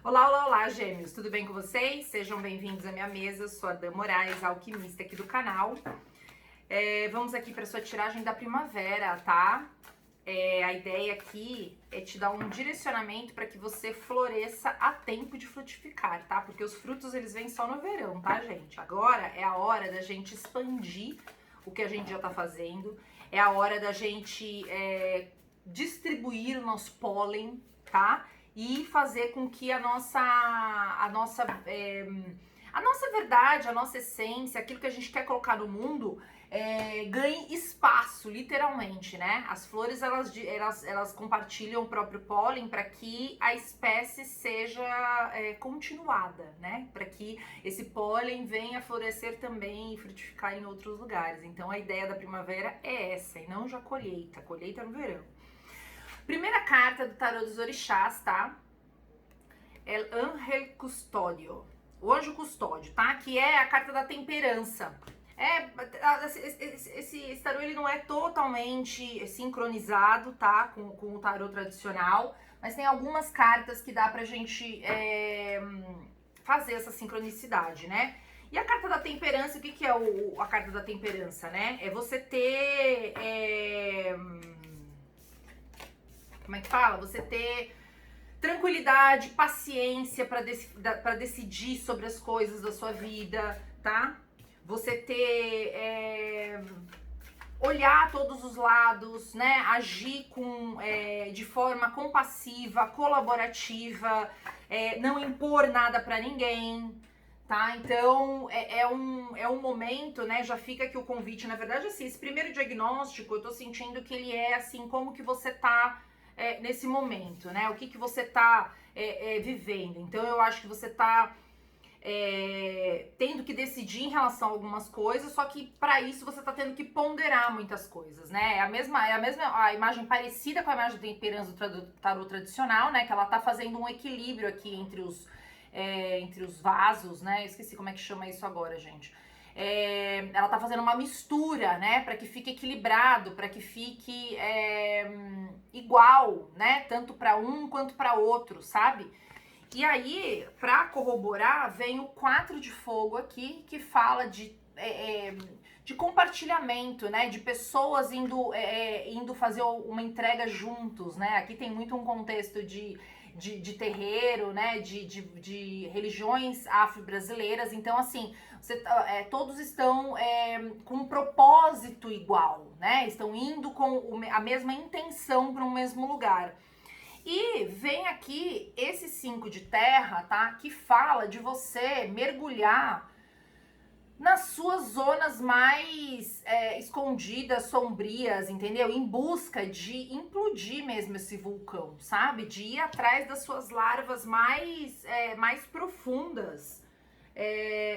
Olá, olá, olá, gêmeos! Tudo bem com vocês? Sejam bem-vindos à minha mesa. Sou a Dan Moraes, alquimista aqui do canal. Vamos aqui para sua tiragem da primavera, tá? A ideia aqui é te dar um direcionamento para que você floresça a tempo de frutificar, tá? Porque os frutos, eles vêm só no verão, tá, gente? Agora é a hora da gente expandir o que a gente já tá fazendo. É a hora da gente distribuir o nosso pólen, tá? E fazer com que a nossa verdade, a nossa essência, aquilo que a gente quer colocar no mundo, ganhe espaço, literalmente, né? As flores, elas compartilham o próprio pólen para que a espécie seja continuada, né? Para que esse pólen venha florescer também e frutificar em outros lugares. Então, a ideia da primavera é essa, e não já colheita. Colheita no verão. Primeira carta do tarô dos orixás, tá? El Ángel Custódio, o anjo custódio, tá? Que é a carta da temperança. Esse tarô, ele não é totalmente sincronizado, tá? Com o tarô tradicional, mas tem algumas cartas que dá pra gente fazer essa sincronicidade, né? E a carta da temperança, o que é a carta da temperança, né? É você ter... como é que fala? Você ter tranquilidade, paciência para decidir sobre as coisas da sua vida, tá? Você ter... olhar todos os lados, né? Agir de forma compassiva, colaborativa, não impor nada para ninguém, tá? Então, é um momento, né? Já fica aqui o convite, na verdade, assim, esse primeiro diagnóstico, eu tô sentindo que ele é, assim, como que você tá nesse momento, né? O que você tá vivendo. Então, eu acho que você tá tendo que decidir em relação a algumas coisas, só que para isso você tá tendo que ponderar muitas coisas, né? A imagem parecida com a imagem da temperança do tarô tradicional, né? Que ela tá fazendo um equilíbrio aqui entre os vasos, né? Eu esqueci como é que chama isso agora, gente. Ela tá fazendo uma mistura, né? Para que fique equilibrado, para que fique igual, né? Tanto para um quanto para outro, sabe? E aí, para corroborar, vem o 4 de fogo aqui, que fala de compartilhamento, né? De pessoas indo fazer uma entrega juntos, né? Aqui tem muito um contexto de terreiro, né? De religiões afro-brasileiras. Então, assim, todos estão com um propósito igual, né? Estão indo com a mesma intenção para um mesmo lugar. E vem aqui esse 5 de terra, tá? Que fala de você mergulhar nas suas zonas mais escondidas, sombrias, entendeu? Em busca de implodir mesmo esse vulcão, sabe? De ir atrás das suas larvas mais profundas,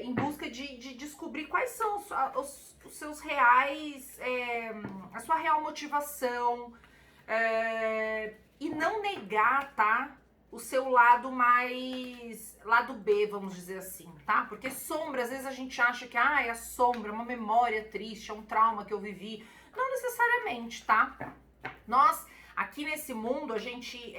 em busca de descobrir quais são os seus reais, a sua real motivação, e não negar, tá? O seu lado lado B, vamos dizer assim, tá? Porque sombra, às vezes a gente acha que é a sombra, é uma memória triste, é um trauma que eu vivi. Não necessariamente, tá? Nós, aqui nesse mundo, a gente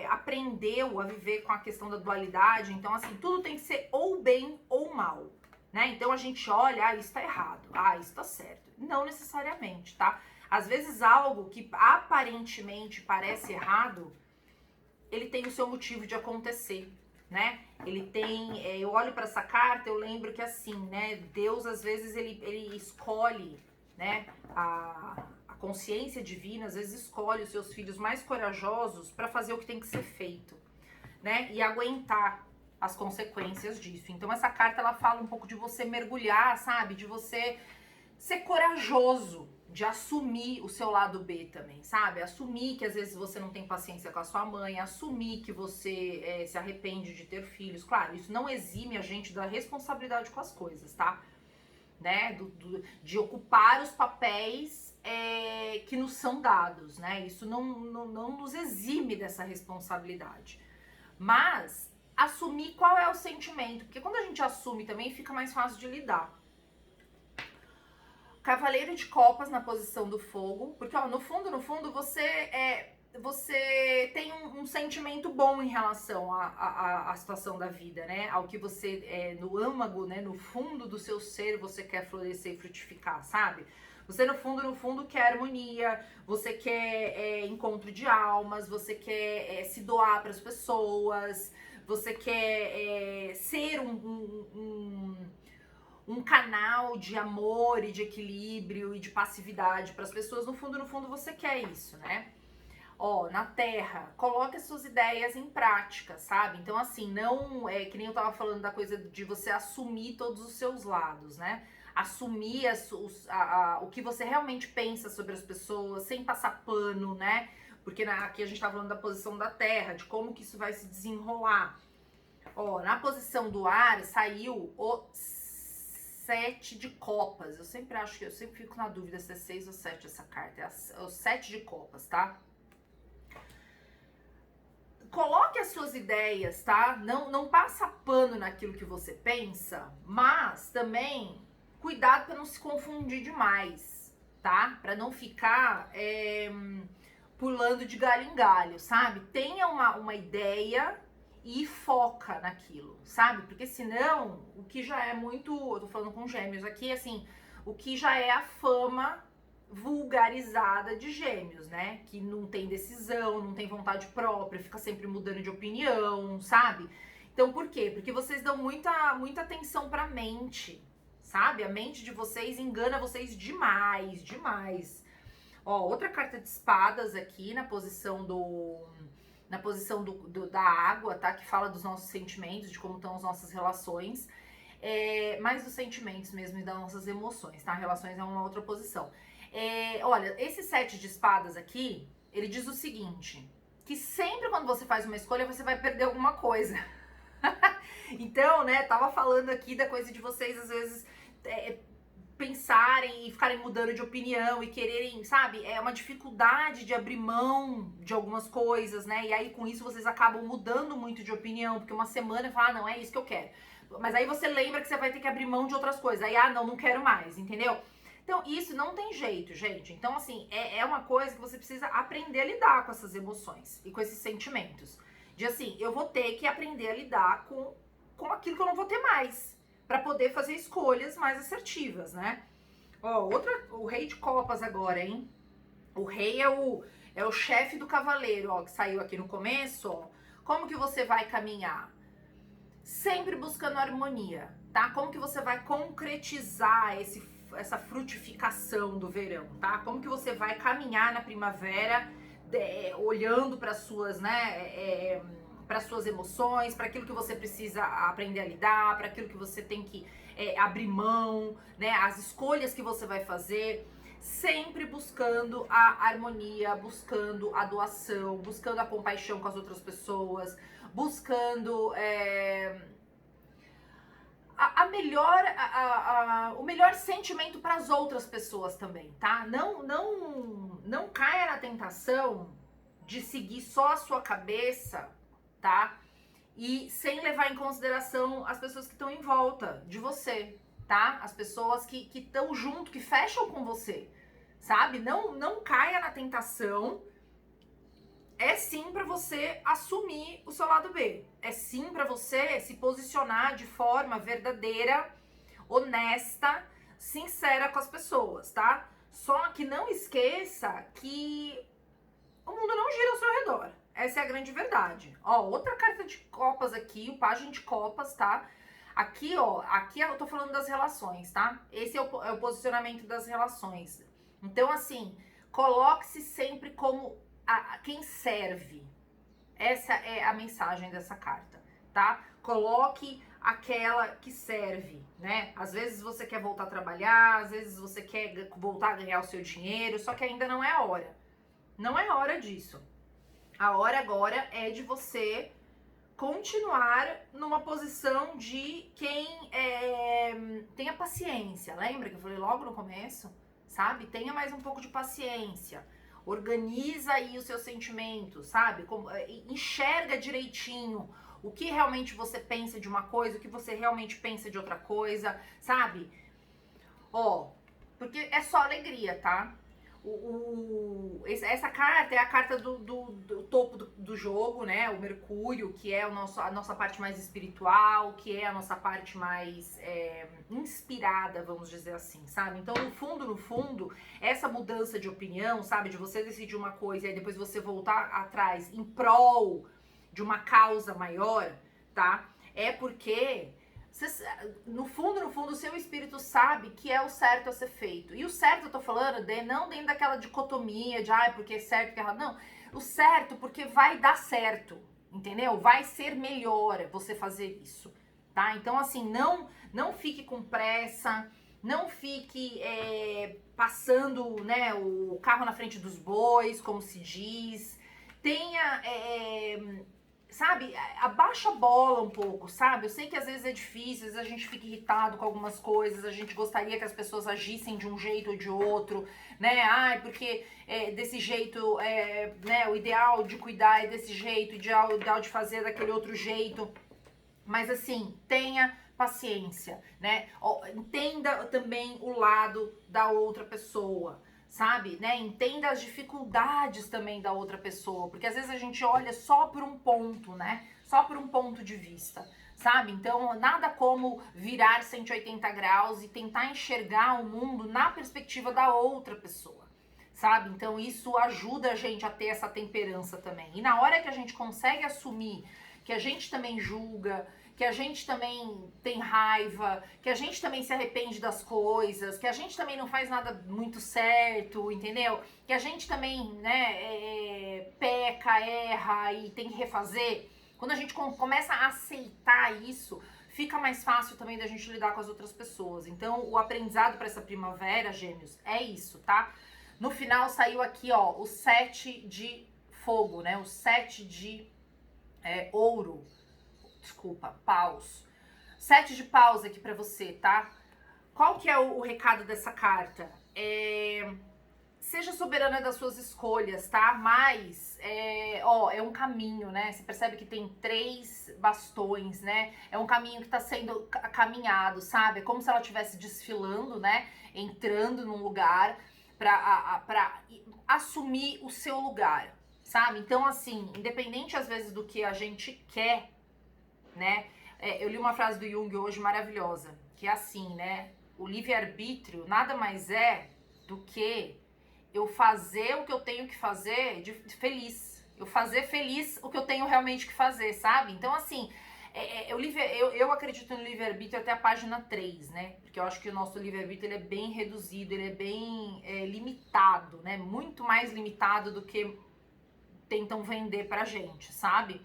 aprendeu a viver com a questão da dualidade. Então, assim, tudo tem que ser ou bem ou mal, né? Então a gente olha, isso tá errado, isso tá certo. Não necessariamente, tá? Às vezes algo que aparentemente parece errado, ele tem o seu motivo de acontecer, né? Ele tem... eu olho para essa carta, eu lembro que assim, né? Deus, às vezes, ele escolhe, né? A consciência divina, às vezes, escolhe os seus filhos mais corajosos para fazer o que tem que ser feito, né? E aguentar as consequências disso. Então, essa carta, ela fala um pouco de você mergulhar, sabe? De você ser corajoso, de assumir o seu lado B também, sabe? Assumir que às vezes você não tem paciência com a sua mãe, assumir que você se arrepende de ter filhos. Claro, isso não exime a gente da responsabilidade com as coisas, tá? Né? De ocupar os papéis que nos são dados, né? Isso não nos exime dessa responsabilidade. Mas assumir qual é o sentimento, porque quando a gente assume também fica mais fácil de lidar. Cavaleiro de copas na posição do fogo, porque ó, no fundo você você tem um sentimento bom em relação à situação da vida, né? Ao que você, no âmago, né? No fundo do seu ser, você quer florescer e frutificar, sabe? Você, no fundo, quer harmonia, você quer encontro de almas, você quer se doar para as pessoas, você quer ser um canal de amor e de equilíbrio e de passividade para as pessoas. No fundo, você quer isso, né? Ó, na Terra, coloque as suas ideias em prática, sabe? Então, assim, não é que nem eu tava falando da coisa de você assumir todos os seus lados, né? Assumir o que você realmente pensa sobre as pessoas, sem passar pano, né? Porque aqui a gente tá falando da posição da Terra, de como que isso vai se desenrolar. Ó, na posição do ar saiu o 7 de copas. Eu sempre fico na dúvida se é 6 ou 7 essa carta. É o 7 de copas, tá? Coloque as suas ideias, tá? Não passa pano naquilo que você pensa, mas também cuidado para não se confundir demais, tá? Para não ficar pulando de galho em galho, sabe? Tenha uma ideia e foca naquilo, sabe? Porque senão, o que já é muito... Eu tô falando com gêmeos aqui, assim... O que já é a fama vulgarizada de gêmeos, né? Que não tem decisão, não tem vontade própria, fica sempre mudando de opinião, sabe? Então, por quê? Porque vocês dão muita atenção pra mente, sabe? A mente de vocês engana vocês demais, demais. Ó, outra carta de espadas aqui na posição da água, tá? Que fala dos nossos sentimentos, de como estão as nossas relações. Mais dos sentimentos mesmo e das nossas emoções, tá? Relações é uma outra posição. Olha, esse 7 de espadas aqui, ele diz o seguinte, que sempre quando você faz uma escolha, você vai perder alguma coisa. Então, né, tava falando aqui da coisa de vocês, às vezes, pensarem e ficarem mudando de opinião e quererem, sabe, é uma dificuldade de abrir mão de algumas coisas, né, e aí com isso vocês acabam mudando muito de opinião, porque uma semana fala, ah, não, é isso que eu quero. Mas aí você lembra que você vai ter que abrir mão de outras coisas, aí, não quero mais, entendeu? Então, isso não tem jeito, gente. Então, assim, é uma coisa que você precisa aprender a lidar com essas emoções e com esses sentimentos. De assim, eu vou ter que aprender a lidar com aquilo que eu não vou ter mais, pra poder fazer escolhas mais assertivas, né? Ó, o rei de copas agora, hein? O rei é o chefe do cavaleiro, ó, que saiu aqui no começo, ó. Como que você vai caminhar? Sempre buscando harmonia, tá? Como que você vai concretizar essa frutificação do verão, tá? Como que você vai caminhar na primavera, olhando para suas, né, para suas emoções, para aquilo que você precisa aprender a lidar, para aquilo que você tem que abrir mão, né? As escolhas que você vai fazer, sempre buscando a harmonia, buscando a doação, buscando a compaixão com as outras pessoas, buscando o melhor sentimento para as outras pessoas também, tá? Não caia na tentação de seguir só a sua cabeça, tá? E sem levar em consideração as pessoas que estão em volta de você, tá? As pessoas que estão junto, que fecham com você, sabe? Não caia na tentação. É sim para você assumir o seu lado B. É sim para você se posicionar de forma verdadeira, honesta, sincera com as pessoas, tá? Só que não esqueça que o mundo não gira ao seu redor. Essa é a grande verdade. Ó, outra carta de copas aqui, o pajem de copas, tá? Aqui, ó, aqui eu tô falando das relações, tá? Esse é o posicionamento das relações. Então, assim, coloque-se sempre como quem serve. Essa é a mensagem dessa carta, tá? Coloque aquela que serve, né? Às vezes você quer voltar a trabalhar, às vezes você quer voltar a ganhar o seu dinheiro, só que ainda não é a hora. Não é hora disso. A hora agora é de você continuar numa posição de quem tenha paciência. Lembra que eu falei logo no começo? Sabe? Tenha mais um pouco de paciência. Organiza aí os seus sentimentos, sabe? Enxerga direitinho o que realmente você pensa de uma coisa, o que você realmente pensa de outra coisa, sabe? Ó, porque é só alegria, tá? Essa carta é a carta do topo do jogo, né? O Mercúrio, que é a nossa parte mais espiritual, que é a nossa parte mais inspirada, vamos dizer assim, sabe? Então, no fundo, essa mudança de opinião, sabe? De você decidir uma coisa e depois você voltar atrás em prol de uma causa maior, tá? É porque no fundo, o seu espírito sabe que é o certo a ser feito. E o certo, eu tô falando, não dentro daquela dicotomia de, porque é certo, porque é errado. Não, o certo porque vai dar certo, entendeu? Vai ser melhor você fazer isso, tá? Então, assim, não fique com pressa, não fique passando, né, o carro na frente dos bois, como se diz. Tenha... sabe, abaixa a bola um pouco, sabe? Eu sei que às vezes é difícil, às vezes a gente fica irritado com algumas coisas, a gente gostaria que as pessoas agissem de um jeito ou de outro, né? Porque desse jeito, né, o ideal de cuidar é desse jeito, o ideal de fazer é daquele outro jeito. Mas assim, tenha paciência, né? Entenda também o lado da outra pessoa, sabe, né? Entenda as dificuldades também da outra pessoa, porque às vezes a gente olha só por um ponto, né? Só por um ponto de vista, sabe? Então, nada como virar 180 graus e tentar enxergar o mundo na perspectiva da outra pessoa, sabe? Então, isso ajuda a gente a ter essa temperança também. E na hora que a gente consegue assumir que a gente também julga, que a gente também tem raiva, que a gente também se arrepende das coisas, que a gente também não faz nada muito certo, entendeu? Que a gente também, né, peca, erra e tem que refazer. Quando a gente começa a aceitar isso, fica mais fácil também da gente lidar com as outras pessoas. Então, o aprendizado para essa primavera, Gêmeos, é isso, tá? No final saiu aqui, ó, o 7 de fogo, né? O 7 de ouro. Desculpa, paus. 7 de paus aqui pra você, tá? Qual que é o recado dessa carta? Seja soberana das suas escolhas, tá? Mas, é um caminho, né? Você percebe que tem 3 bastões, né? É um caminho que tá sendo caminhado, sabe? É como se ela estivesse desfilando, né? Entrando num lugar pra assumir o seu lugar, sabe? Então, assim, independente às vezes do que a gente quer, né? Eu li uma frase do Jung hoje maravilhosa, que é assim, né? O livre-arbítrio nada mais é do que eu fazer o que eu tenho que fazer de feliz. Eu fazer feliz o que eu tenho realmente que fazer, sabe? Então, assim, eu acredito no livre-arbítrio até a página 3, né? Porque eu acho que o nosso livre-arbítrio ele é bem reduzido, ele é bem limitado, né? Muito mais limitado do que tentam vender pra gente, sabe?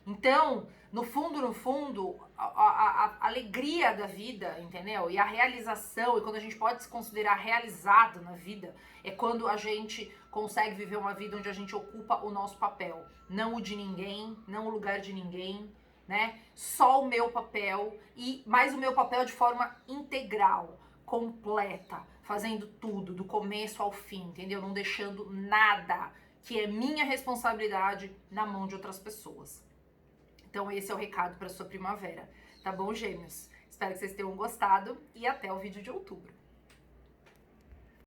Então, no fundo, a alegria da vida, entendeu? E a realização, e quando a gente pode se considerar realizado na vida, é quando a gente consegue viver uma vida onde a gente ocupa o nosso papel. Não o de ninguém, não o lugar de ninguém, né? Só o meu papel, mas o meu papel de forma integral, completa, fazendo tudo, do começo ao fim, entendeu? Não deixando nada que é minha responsabilidade na mão de outras pessoas. Então esse é o recado para sua primavera, tá bom, Gêmeos? Espero que vocês tenham gostado e até o vídeo de outubro.